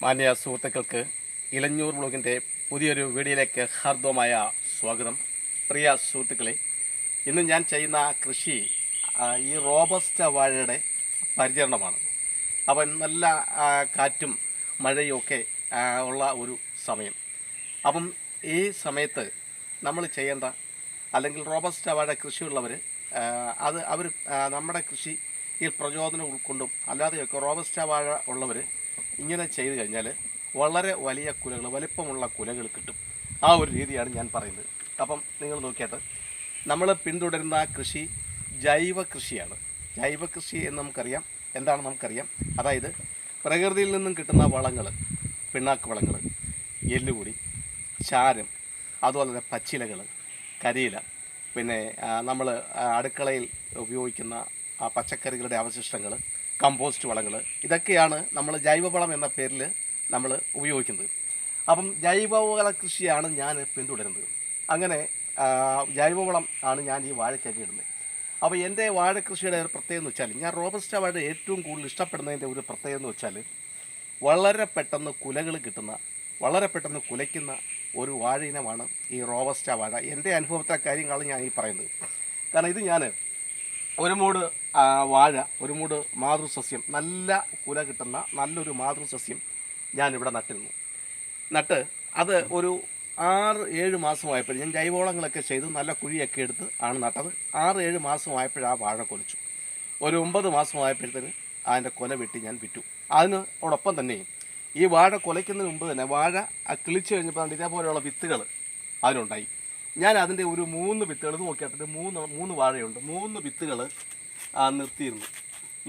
മാന്യ സുഹൃത്തുക്കൾക്ക് ഇലഞ്ഞൂർ വ്ളോഗിൻ്റെ പുതിയൊരു വീഡിയോയിലേക്ക് ഹാർദവമായ സ്വാഗതം. പ്രിയ സുഹൃത്തുക്കളെ, ഇന്ന് ഞാൻ ചെയ്യുന്ന കൃഷി ഈ റോബസ്റ്റ വാഴയുടെ പരിചരണമാണ്. അപ്പം നല്ല കാറ്റും മഴയും ഒക്കെ ഉള്ള ഒരു സമയം. അപ്പം ഈ സമയത്ത് നമ്മൾ ചെയ്യേണ്ട, അല്ലെങ്കിൽ റോബസ്റ്റ വാഴ കൃഷിയുള്ളവർ അവർ നമ്മുടെ കൃഷിയിൽ പ്രചോദനം ഉൾക്കൊണ്ടും അല്ലാതെയൊക്കെ റോബസ്റ്റ വാഴ ഉള്ളവർ ഇങ്ങനെ ചെയ്തു കഴിഞ്ഞാൽ വളരെ വലിയ കുലകൾ, വലിപ്പമുള്ള കുലകൾ കിട്ടും. ആ ഒരു രീതിയാണ് ഞാൻ പറയുന്നത്. അപ്പം നിങ്ങൾ നോക്കിയിട്ട് നമ്മൾ പിന്തുടരുന്ന കൃഷി ജൈവ കൃഷിയാണ്. ജൈവ കൃഷി എന്ന് നമുക്കറിയാം. എന്താണെന്ന് നമുക്കറിയാം. അതായത് പ്രകൃതിയിൽ നിന്നും കിട്ടുന്ന വളങ്ങൾ, പിണ്ണാക്ക് വളങ്ങൾ, എല്ലുപൊടി, ചാരം, അതുപോലെ തന്നെ പച്ചിലകൾ, കരിയില, പിന്നെ നമ്മൾ അടുക്കളയിൽ ഉപയോഗിക്കുന്ന പച്ചക്കറികളുടെ അവശിഷ്ടങ്ങൾ, കമ്പോസ്റ്റ് വളങ്ങൾ, ഇതൊക്കെയാണ് നമ്മൾ ജൈവവളം എന്ന പേരിൽ നമ്മൾ ഉപയോഗിക്കുന്നത്. അപ്പം ജൈവവള കൃഷിയാണ് ഞാൻ പിന്തുടരുന്നത്. അങ്ങനെ ജൈവവളം ആണ് ഞാൻ ഈ വാഴയ്ക്കൊക്കെ ഇടുന്നത്. അപ്പോൾ എൻ്റെ വാഴക്കൃഷിയുടെ ഒരു പ്രത്യേകത എന്ന് വെച്ചാൽ, ഞാൻ റോബസ്റ്റ വാഴ ഏറ്റവും കൂടുതൽ ഇഷ്ടപ്പെടുന്നതിൻ്റെ ഒരു പ്രത്യേകത എന്ന് വെച്ചാൽ, വളരെ പെട്ടെന്ന് കുലകൾ കിട്ടുന്ന, വളരെ പെട്ടെന്ന് കുലയ്ക്കുന്ന ഒരു വാഴ ഇനമാണ് ഈ റോബസ്റ്റ വാഴ. എൻ്റെ അനുഭവത്തെ കാര്യങ്ങളാണ് ഞാൻ ഈ പറയുന്നത്. കാരണം ഇത് ഞാൻ ഒരു മൂട് വാഴ, ഒരു മൂട് മാതൃസസ്യം, നല്ല കുല കിട്ടുന്ന നല്ലൊരു മാതൃസസ്യം ഞാനിവിടെ നട്ട് അത് ഒരു 6-7 മാസമായപ്പോൾ, ഞാൻ ജൈവവളങ്ങളൊക്കെ ചെയ്ത് നല്ല കുഴിയൊക്കെ എടുത്ത് ആണ് നട്ടത്. 6-7 മാസമായപ്പോൾ ആ വാഴ കൊലച്ചു. ഒരു 9 മാസമായപ്പോഴത്തേന് അതിൻ്റെ കൊല വെട്ടി ഞാൻ വിറ്റു. അതിനോടൊപ്പം തന്നെ ഈ വാഴ കൊലയ്ക്കുന്നതിന് മുമ്പ് തന്നെ വാഴ കിളിച്ച് കഴിഞ്ഞപ്പോൾ ഇതേപോലെയുള്ള വിത്തുകൾ അതിനുണ്ടായി. ഞാൻ അതിൻ്റെ ഒരു 3 വിത്തുകൾ നോക്കിയിട്ട്, മൂന്ന് വാഴയുണ്ട്, 3 വിത്തുകൾ നിർത്തിയിരുന്നു.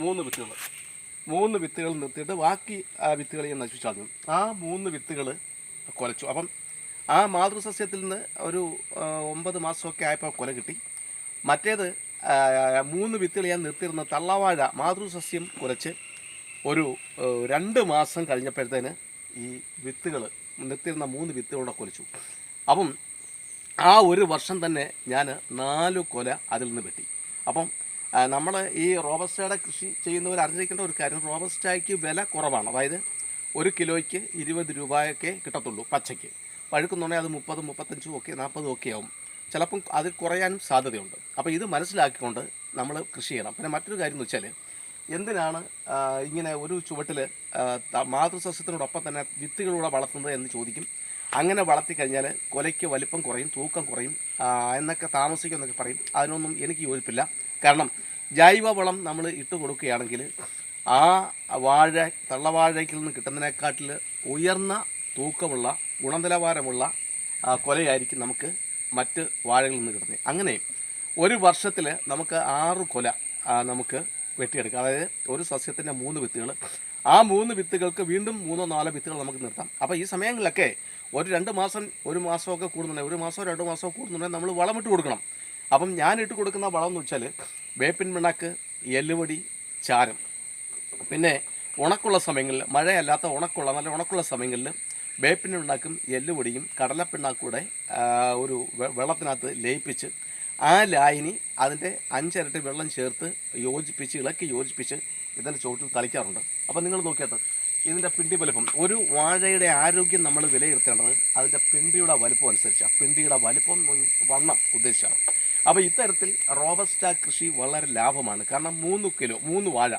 3 വിത്തുകൾ നിർത്തിയിട്ട് ബാക്കി വിത്തുകൾ ഞാൻ നശിപ്പിച്ചു കളഞ്ഞു. ആ 3 വിത്തുകൾ കുലച്ചു. അപ്പം ആ മാതൃസസ്യത്തിൽ നിന്ന് ഒരു 9 മാസമൊക്കെ ആയപ്പോൾ കൊല കിട്ടി. മറ്റേത് 3 വിത്തുകൾ ഞാൻ നിർത്തിയിരുന്ന തള്ളവാഴ മാതൃസസ്യം കുലച്ച് ഒരു 2 മാസം കഴിഞ്ഞപ്പോഴത്തേന് ഈ വിത്തുകൾ, നിർത്തിയിരുന്ന 3 വിത്തുകളുടെ കുലച്ചു. അപ്പം ആ ഒരു വർഷം തന്നെ ഞാൻ 4 കൊല അതിൽ നിന്ന് വെട്ടി. അപ്പം നമ്മൾ ഈ റോബസ്റ്റയുടെ കൃഷി ചെയ്യുന്നവർ അറിഞ്ഞിരിക്കേണ്ട ഒരു കാര്യം, റോബസ്റ്റയ്ക്ക് വില കുറവാണ്. അതായത് 1 കിലോയ്ക്ക് 20 രൂപയൊക്കെ കിട്ടത്തുള്ളൂ പച്ചയ്ക്ക്. പഴുക്കുന്നുണ്ടെങ്കിൽ അത് 30, 35 ഒക്കെ 40 ഒക്കെ ആവും. ചിലപ്പം അത് കുറയാനും സാധ്യതയുണ്ട്. അപ്പോൾ ഇത് മനസ്സിലാക്കിക്കൊണ്ട് നമ്മൾ കൃഷി ചെയ്യണം. പിന്നെ മറ്റൊരു കാര്യം എന്ന് വെച്ചാൽ, എന്തിനാണ് ഇങ്ങനെ ഒരു ചുവട്ടിൽ മാതൃസസ്യത്തിനോടൊപ്പം തന്നെ വിത്തുകളിലൂടെ വളർത്തുന്നത് എന്ന് ചോദിക്കും. അങ്ങനെ വളർത്തിക്കഴിഞ്ഞാൽ കൊലയ്ക്ക് വലിപ്പം കുറയും, തൂക്കം കുറയും എന്നൊക്കെ താമസിക്കും എന്നൊക്കെ പറയും. അതിനൊന്നും എനിക്ക് യോജിപ്പില്ല. കാരണം ജൈവവളം നമ്മൾ ഇട്ട് കൊടുക്കുകയാണെങ്കിൽ ആ വാഴ തള്ളവാഴയ്ക്കിൽ നിന്ന് കിട്ടുന്നതിനെക്കാട്ടിൽ ഉയർന്ന തൂക്കമുള്ള ഗുണനിലവാരമുള്ള കൊലയായിരിക്കും നമുക്ക് മറ്റ് വാഴകളിൽ നിന്ന് കിട്ടുന്നത്. അങ്ങനെ ഒരു വർഷത്തിൽ നമുക്ക് 6 കൊല നമുക്ക് വെട്ടിയെടുക്കാം. അതായത് ഒരു സസ്യത്തിൻ്റെ 3 വിത്തുകൾ, ആ 3 വിത്തുകൾക്ക് വീണ്ടും 3-4 വിത്തുകൾ നമുക്ക് നിർത്താം. അപ്പോൾ ഈ സമയങ്ങളിലൊക്കെ ഒരു 2 മാസം, 1 മാസമൊക്കെ കൂടുന്നുണ്ടെങ്കിൽ, 1 മാസമോ 2 മാസമോ കൂടുന്നുണ്ടെങ്കിൽ നമ്മൾ വളമിട്ട് കൊടുക്കണം. അപ്പം ഞാൻ ഇട്ട് കൊടുക്കുന്ന വളം എന്ന് വെച്ചാൽ വേപ്പിൻ പിണ്ണാക്ക്, എല്ലുപൊടി, ചാരം. പിന്നെ ഉണക്കുള്ള സമയങ്ങളിൽ, മഴയല്ലാത്ത നല്ല ഉണക്കുള്ള സമയങ്ങളിൽ വേപ്പിൻ പിണ്ണാക്കും എല്ലുപൊടിയും കടലപ്പിണ്ണാക്കൂടെ ഒരു വെള്ളത്തിനകത്ത് ലയിപ്പിച്ച് ആ ലായനി അതിൻ്റെ 5 ഇരട്ടി വെള്ളം ചേർത്ത് ഇളക്കി യോജിപ്പിച്ച് ഇതിൻ്റെ ചുവട്ടിൽ തളിക്കാറുണ്ട്. അപ്പം നിങ്ങൾ നോക്കിയിട്ട് ഇതിൻ്റെ പിണ്ടി വലുപ്പം, ഒരു വാഴയുടെ ആരോഗ്യം നമ്മൾ വിലയിരുത്തേണ്ടത് അതിൻ്റെ പിണ്ടിയുടെ വലുപ്പം അനുസരിച്ചാണ്. പിണ്ടിയുടെ വലുപ്പം, വണ്ണം ഉദ്ദേശിച്ചാണ്. അപ്പോൾ ഇത്തരത്തിൽ റോബസ്റ്റ കൃഷി വളരെ ലാഭമാണ്. കാരണം 3 വാഴ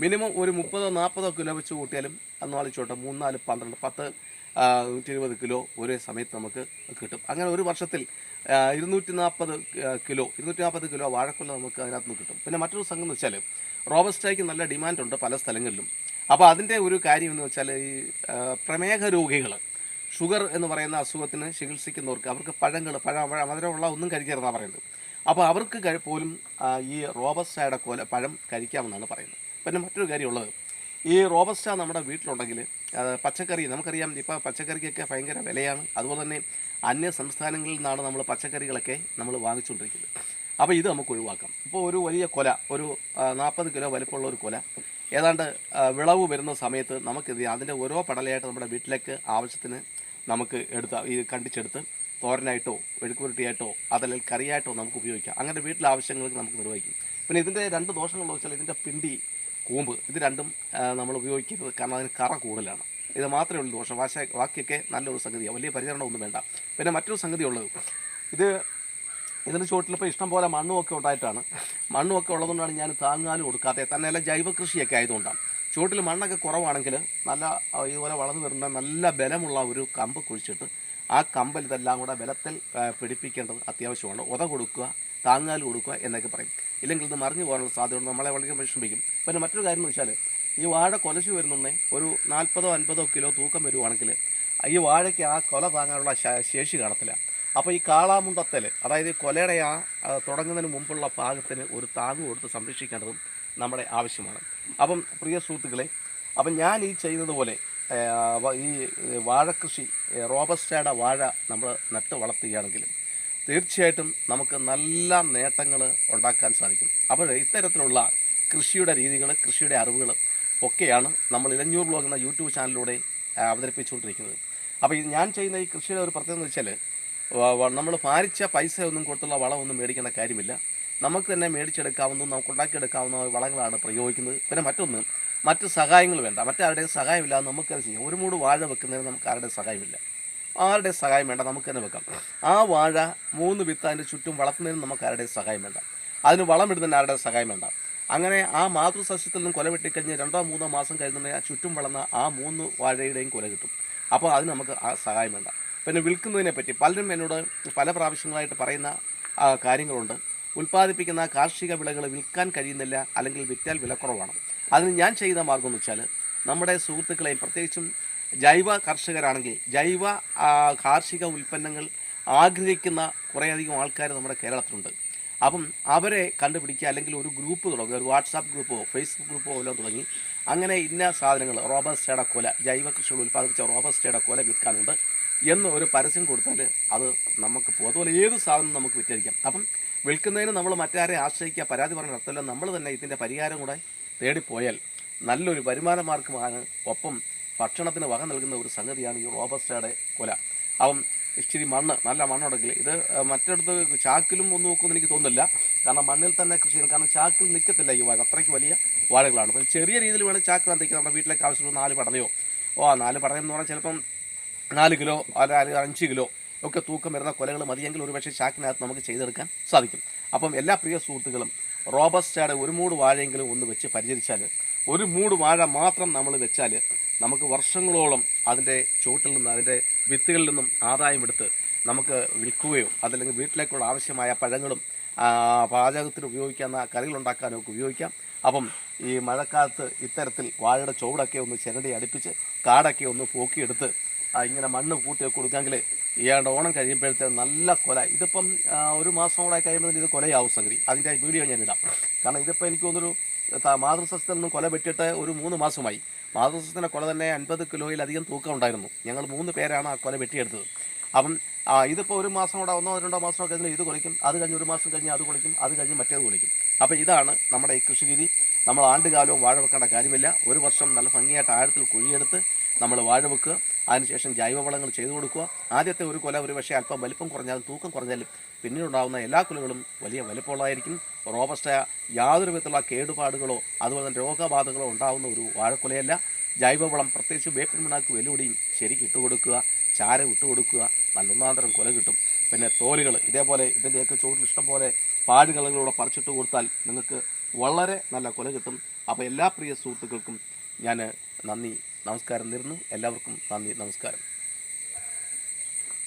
മിനിമം ഒരു 30-40 കിലോ വെച്ച് കൂട്ടിയാലും അന്നാളിച്ചോട്ടെ 3, 4, 12, 10, 120 കിലോ ഒരേ സമയത്ത് നമുക്ക് കിട്ടും. അങ്ങനെ ഒരു വർഷത്തിൽ 240 കിലോ വാഴക്കൊല നമുക്ക് അതിനകത്ത് നിന്ന് കിട്ടും. പിന്നെ മറ്റൊരു സംഗതി എന്ന് വെച്ചാൽ, റോബസ്റ്റയ്ക്ക് നല്ല ഡിമാൻഡുണ്ട് പല സ്ഥലങ്ങളിലും. അപ്പോൾ അതിൻ്റെ ഒരു കാര്യം എന്ന് വെച്ചാൽ, ഈ പ്രമേഹ രോഗികൾ, ഷുഗർ എന്ന് പറയുന്ന അസുഖത്തിന് ചികിത്സിക്കുന്നവർക്ക്, അവർക്ക് മധുരമുള്ള ഒന്നും കഴിക്കരുതെന്നാണ് പറയുന്നത്. അപ്പോൾ അവർക്ക് പോലും ഈ റോബസ്റ്റയുടെ പഴം കഴിക്കാമെന്നാണ് പറയുന്നത്. പിന്നെ മറ്റൊരു കാര്യമുള്ളത്, ഈ റോബസ്റ്റ നമ്മുടെ വീട്ടിലുണ്ടെങ്കിൽ പച്ചക്കറി, നമുക്കറിയാം ഇപ്പോൾ പച്ചക്കറിക്കൊക്കെ ഭയങ്കര വിലയാണ്. അതുപോലെ തന്നെ അന്യ സംസ്ഥാനങ്ങളിൽ നിന്നാണ് നമ്മൾ പച്ചക്കറികളൊക്കെ നമ്മൾ വാങ്ങിച്ചുകൊണ്ടിരിക്കുന്നത്. അപ്പോൾ ഇത് നമുക്ക് ഒഴിവാക്കാം. ഇപ്പോൾ ഒരു വലിയ കൊല, ഒരു 40 കിലോ വലിപ്പമുള്ള ഒരു കൊല ഏതാണ്ട് വിളവ് വരുന്ന സമയത്ത് നമുക്കിത് അതിൻ്റെ ഓരോ പടലയായിട്ട് നമ്മുടെ വീട്ടിലേക്ക് ആവശ്യത്തിന് നമുക്ക് കണ്ടിച്ചെടുത്ത് തോരനായിട്ടോ വെഴുക്കുരുട്ടിയായിട്ടോ അതല്ലെങ്കിൽ കറിയായിട്ടോ നമുക്ക് ഉപയോഗിക്കാം. അങ്ങനെ വീട്ടിലെ ആവശ്യങ്ങൾക്ക് നമുക്ക് നിർവഹിക്കും. പിന്നെ ഇതിൻ്റെ 2 ദോഷങ്ങളെന്ന് വെച്ചാൽ, ഇതിൻ്റെ പിണ്ടി, കൂമ്പ്, ഇത് രണ്ടും നമ്മൾ ഉപയോഗിക്കരുത്. കാരണം അതിന് കറ കൂടുതലാണ്. ഇത് മാത്രമേ ഉള്ളൂ ദോഷം. ബാക്കിയൊക്കെ നല്ലൊരു സംഗതിയാണ്, വലിയ പരിചരണമൊന്നും വേണ്ട. പിന്നെ മറ്റൊരു സംഗതി ഉള്ളത്, ഇതിന് ചുവട്ടിലിപ്പോൾ ഇഷ്ടം പോലെ മണ്ണുമൊക്കെ ഉണ്ടായിട്ടാണ്. മണ്ണുമൊക്കെ ഉള്ളതുകൊണ്ടാണ് ഞാൻ താങ്ങാലും കൊടുക്കാത്തത്, തന്നെ നല്ല ജൈവ കൃഷിയൊക്കെ ആയതുകൊണ്ടാണ്. ചുവട്ടിൽ മണ്ണൊക്കെ കുറവാണെങ്കിൽ നല്ല ഇതുപോലെ വളർന്നു വരുന്ന നല്ല ബലമുള്ള ഒരു കമ്പ് കുഴിച്ചിട്ട് ആ കമ്പൽ ഇതെല്ലാം കൂടെ ബലത്തിൽ പിടിപ്പിക്കേണ്ടത് അത്യാവശ്യമാണ്. ഉത കൊടുക്കുക, താങ്ങാൽ കൊടുക്കുക എന്നൊക്കെ പറയും. ഇല്ലെങ്കിൽ ഇത് മറിഞ്ഞു പോകാനുള്ള സാധ്യതയുണ്ട്, നമ്മളെ വളരെ വിഷമിക്കും. പിന്നെ മറ്റൊരു കാര്യം എന്ന് വെച്ചാൽ, ഈ വാഴ കൊലച്ചു വരുന്നുണ്ടേ ഒരു 40-50 കിലോ തൂക്കം വരുവാണെങ്കിൽ ഈ വാഴയ്ക്ക് ആ കൊല താങ്ങാനുള്ള ശേഷി കാണത്തില്ല. അപ്പോൾ ഈ കാളാമുണ്ടത്തിൽ, അതായത് കൊലയുടെ തുടങ്ങുന്നതിന് മുമ്പുള്ള ഭാഗത്തിന് ഒരു താങ്ങ് കൊടുത്ത് സംരക്ഷിക്കേണ്ടതും നമ്മുടെ ആവശ്യമാണ്. അപ്പം പ്രിയ സുഹൃത്തുക്കളെ, അപ്പം ഞാൻ ഈ ചെയ്യുന്നത് പോലെ ഈ വാഴക്കൃഷി, റോബസ്റ്റയുടെ വാഴ നമ്മൾ നട്ട് വളർത്തുകയാണെങ്കിൽ തീർച്ചയായിട്ടും നമുക്ക് നല്ല നേട്ടങ്ങൾ ഉണ്ടാക്കാൻ സാധിക്കും. അപ്പോൾ ഇത്തരത്തിലുള്ള കൃഷിയുടെ രീതികൾ, കൃഷിയുടെ അറിവുകൾ ഒക്കെയാണ് നമ്മൾ ഇലഞ്ഞൂർ ബ്ലോഗ് എന്ന യൂട്യൂബ് ചാനലിലൂടെ അവതരിപ്പിച്ചുകൊണ്ടിരിക്കുന്നത്. അപ്പോൾ ഞാൻ ചെയ്യുന്ന ഈ കൃഷിയുടെ ഒരു പ്രത്യേകത എന്ന് വെച്ചാൽ, നമ്മൾ ഭാരിച്ച പൈസ ഒന്നും കൊടുത്തുള്ള വളമൊന്നും മേടിക്കേണ്ട കാര്യമില്ല. നമുക്ക് തന്നെ മേടിച്ചെടുക്കാവുന്ന, നമുക്ക് ഉണ്ടാക്കിയെടുക്കാവുന്ന വളങ്ങളാണ് പ്രയോഗിക്കുന്നത്. പിന്നെ മറ്റ് സഹായങ്ങൾ വേണ്ട, മറ്റാരുടെയും സഹായമില്ലാതെ നമുക്കത് ചെയ്യാം. ഒരു മൂട് വാഴ വെക്കുന്നതിന് നമുക്ക് ആരുടെയും സഹായമില്ല, ആരുടെയും സഹായം വേണ്ട, നമുക്ക് തന്നെ വെക്കാം. ആ വാഴ 3 വിത്ത് അതിൻ്റെ ചുറ്റും വളർത്തുന്നതിന് നമുക്ക് ആരുടെയും സഹായം വേണ്ട, അതിന് വളമിടുന്നതിന് ആരുടെയും സഹായം വേണ്ട. അങ്ങനെ ആ മാതൃസസ്യത്തിൽ നിന്നും കൊല വെട്ടിക്കഴിഞ്ഞ് 2-3 മാസം കഴിഞ്ഞിട്ടുണ്ടെങ്കിൽ ആ ചുറ്റും വളർന്ന ആ 3 വാഴയുടെയും കൊല കിട്ടും. അപ്പോൾ അതിന് നമുക്ക് ആ സഹായം വേണ്ട. പിന്നെ വിൽക്കുന്നതിനെ പറ്റി പലരും എന്നോട് പല പ്രാവശ്യങ്ങളായിട്ട് പറയുന്ന കാര്യങ്ങളുണ്ട്. ഉൽപ്പാദിപ്പിക്കുന്ന കാർഷിക വിളകൾ വിൽക്കാൻ കഴിയുന്നില്ല, അല്ലെങ്കിൽ വിറ്റാൽ വിലക്കുറവാണ്. അതിന് ഞാൻ ചെയ്ത മാർഗം എന്ന് വെച്ചാൽ, നമ്മുടെ സുഹൃത്തുക്കളെയും പ്രത്യേകിച്ചും ജൈവ കർഷകരാണെങ്കിൽ, ജൈവ കാർഷിക ഉൽപ്പന്നങ്ങൾ ആഗ്രഹിക്കുന്ന കുറേയധികം ആൾക്കാർ നമ്മുടെ കേരളത്തിലുണ്ട്. അപ്പം അവരെ കണ്ടുപിടിക്കുക, അല്ലെങ്കിൽ ഒരു ഗ്രൂപ്പ് തുടങ്ങുക, ഒരു വാട്സാപ്പ് ഗ്രൂപ്പോ ഫേസ്ബുക്ക് ഗ്രൂപ്പോ എല്ലാം തുടങ്ങി അങ്ങനെ ഇന്ന സാധനങ്ങൾ, റോബസ്റ്റയുടെ കൊല, ജൈവ കൃഷികൾ ഉൽപ്പാദിപ്പിച്ച റോബസ്റ്റയുടെ കൊല വിൽക്കാനുണ്ട് എന്ന് ഒരു പരസ്യം കൊടുത്താൽ അത് നമുക്ക് പോകും. അതുപോലെ ഏത് സാധനം നമുക്ക് വിറ്റഴിക്കാം. അപ്പം വിൽക്കുന്നതിന് നമ്മൾ മറ്റാരെ ആശ്രയിക്കുക, പരാതി പറഞ്ഞ അർത്ഥമില്ല. നമ്മൾ തന്നെ ഇതിൻ്റെ പരിഹാരം കൂടെ തേടിപ്പോയാൽ നല്ലൊരു വരുമാന മാർഗ്ഗമാണ്. ഒപ്പം ഭക്ഷണത്തിന് വക നൽകുന്ന ഒരു സംഗതിയാണ് ഈ റോബസ്റ്റയുടെ കൊല. അപ്പം ഇച്ചിരി നല്ല മണ്ണുണ്ടെങ്കിൽ ഇത് മറ്റിടത്ത് ചാക്കിലും ഒന്നും നോക്കുമെന്ന് എനിക്ക് തോന്നുന്നില്ല. കാരണം മണ്ണിൽ തന്നെ കൃഷി ചെയ്യണം. കാരണം ചാക്കിൽ നിൽക്കത്തില്ല ഈ വാഴ, അത്രയ്ക്ക് വലിയ വാഴകളാണ്. അപ്പം ചെറിയ രീതിയിൽ വേണം ചാക്കിനകത്തേക്ക് നമ്മുടെ വീട്ടിലേക്ക് ആവശ്യമുള്ള 4 പടലയോ 4 പടലം എന്ന് പറഞ്ഞാൽ ചിലപ്പം 4 കിലോ അല്ലെങ്കിൽ 5 കിലോ ഒക്കെ തൂക്കം വരുന്ന കൊലകൾ മതിയെങ്കിൽ ഒരു പക്ഷേ ചാക്കിനകത്ത് നമുക്ക് ചെയ്തെടുക്കാൻ സാധിക്കും. അപ്പം എല്ലാ പ്രിയ സുഹൃത്തുക്കളും റോബസ്റ്റയുടെ ഒരു മൂട് വാഴയെങ്കിലും ഒന്ന് വെച്ച് പരിചരിച്ചാൽ, ഒരു മൂട് വാഴ മാത്രം നമ്മൾ വെച്ചാൽ നമുക്ക് വർഷങ്ങളോളം അതിൻ്റെ ചുവട്ടിൽ നിന്ന്, അതിൻ്റെ വിത്തുകളിൽ നിന്നും ആദായമെടുത്ത് നമുക്ക് വിൽക്കുകയോ അതല്ലെങ്കിൽ വീട്ടിലേക്കുള്ള ആവശ്യമായ പഴങ്ങളും പാചകത്തിന് ഉപയോഗിക്കാവുന്ന കറികളുണ്ടാക്കാനോ ഒക്കെ ഉപയോഗിക്കാം. അപ്പം ഈ മഴക്കാലത്ത് ഇത്തരത്തിൽ വാഴയുടെ ചുവടൊക്കെ ഒന്ന് ചിരണ്ടി അടുപ്പിച്ച് കാടൊക്കെ ഒന്ന് പോക്കിയെടുത്ത് ഇങ്ങനെ മണ്ണ് കൂട്ടിയൊക്കെ കൊടുക്കാമെങ്കിൽ ഏതാണ്ട് ഓണം കഴിയുമ്പോഴത്തേക്ക് നല്ല കൊല. ഇതിപ്പം ഒരു മാസം കൂടെ കഴിയുമ്പോൾ ഇത് കൊലയാവും സംഗതി. അതിൻ്റെ വീഡിയോ ഞാനിടാം. കാരണം ഇതിപ്പോൾ എനിക്ക് തോന്നുന്നൊരു മാതൃസസ്യത്തിൽ നിന്ന് കൊല വെട്ടിയിട്ട് ഒരു 3 മാസമായി. മാതൃസസ്യത്തിൻ്റെ കൊല തന്നെ 50 കിലോയിലധികം തൂക്കം ഉണ്ടായിരുന്നു. ഞങ്ങൾ 3 പേരാണ് ആ കൊല വെട്ടിയെടുത്തത്. അപ്പം ഇതിപ്പോൾ ഒരു മാസം കൂടെ 1-2 മാസം കഴിഞ്ഞ് ഇത് കൊലിക്കും, അത് കഴിഞ്ഞ് 1 മാസം കഴിഞ്ഞ് അത് കൊലിക്കും, അത് കഴിഞ്ഞ് മറ്റേത് കൊലിക്കും. അപ്പോൾ ഇതാണ് നമ്മുടെ ഈ കൃഷി രീതി. നമ്മൾ ആണ്ടുകാലവും വാഴ വെക്കേണ്ട കാര്യമില്ല. ഒരു വർഷം നല്ല ഭംഗിയായിട്ട് ആഴത്തിൽ കുഴിയെടുത്ത് നമ്മൾ വാഴ വെക്കുക. അതിനുശേഷം ജൈവവളങ്ങൾ ചെയ്തു കൊടുക്കുക. ആദ്യത്തെ ഒരു കൊല ഒരു പക്ഷേ അല്പം വലിപ്പം കുറഞ്ഞാലും തൂക്കം കുറഞ്ഞാലും പിന്നീടുണ്ടാകുന്ന എല്ലാ കൊലകളും വലിയ വലിപ്പമുള്ളതായിരിക്കും. റോബസ്റ്റ യാതൊരു വിധത്തിലുള്ള കേടുപാടുകളോ അതുപോലെ തന്നെ രോഗബാധകളോ ഉണ്ടാകുന്ന ഒരു വാഴക്കൊലയല്ല. ജൈവവളം പ്രത്യേകിച്ച് വേപ്പിൻ പിണ്ണാക്ക് വെല്ലുവിളിയും ശരിക്കും ഇട്ടുകൊടുക്കുക, ചാരം ഇട്ടുകൊടുക്കുക, നല്ലൊന്നാന്തരം കൊല കിട്ടും. പിന്നെ തോലുകൾ ഇതേപോലെ ഇതിൻ്റെയൊക്കെ ചുവട്ടിൽ ഇഷ്ടം പോലെ പാടുകളിലൂടെ പറിച്ചിട്ട് കൊടുത്താൽ നിങ്ങൾക്ക് വളരെ നല്ല കൊല കിട്ടും. അപ്പോൾ എല്ലാ പ്രിയ സുഹൃത്തുക്കൾക്കും ഞാൻ നന്ദി നമസ്കാരം നേരുന്നു. എല്ലാവർക്കും നന്ദി നമസ്കാരം.